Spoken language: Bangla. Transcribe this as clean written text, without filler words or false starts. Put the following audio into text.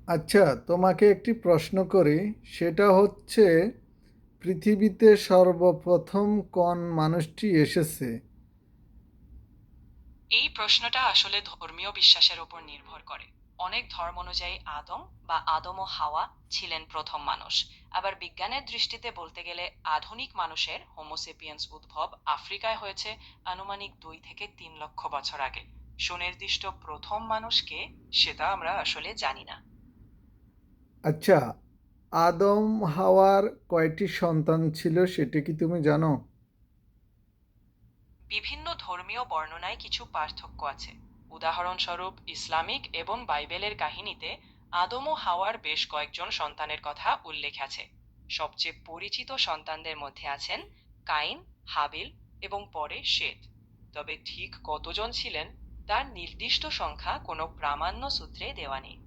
আচ্ছা, তোমাকে একটি প্রশ্ন করি। সেটা হচ্ছে, পৃথিবীতে সর্বপ্রথম কোন মানুষটি এসেছে? এই প্রশ্নটা আসলে ধর্মীয় বিশ্বাসের উপর নির্ভর করে। অনেক ধর্ম অনুযায়ী আদম বা আদম ও হাওয়া ছিলেন প্রথম মানুষ। আবার বিজ্ঞানের দৃষ্টিতে বলতে গেলে আধুনিক মানুষের হোমোসেপিয়েন্স উদ্ভব আফ্রিকায় হয়েছে আনুমানিক 2 থেকে 3 লক্ষ বছর আগে। সুনির্দিষ্ট প্রথম মানুষকে সেটা আমরা আসলে জানি না। আচ্ছা, আদম হাওয়ার কয়টি সন্তান ছিল সেটা কি তুমি জানো? বিভিন্ন ধর্মীয় বর্ণনায় কিছু পার্থক্য আছে। উদাহরণস্বরূপ ইসলামিক এবং বাইবেলের কাহিনীতে আদম ও হাওয়ার বেশ কয়েকজন সন্তানের কথা উল্লেখ আছে। সবচেয়ে পরিচিত সন্তানদের মধ্যে আছেন কাইন, হাবিল এবং পরে শেত। তবে ঠিক কতজন ছিলেন তার নির্দিষ্ট সংখ্যা কোনো প্রামাণ্য সূত্রে দেওয়া নেই।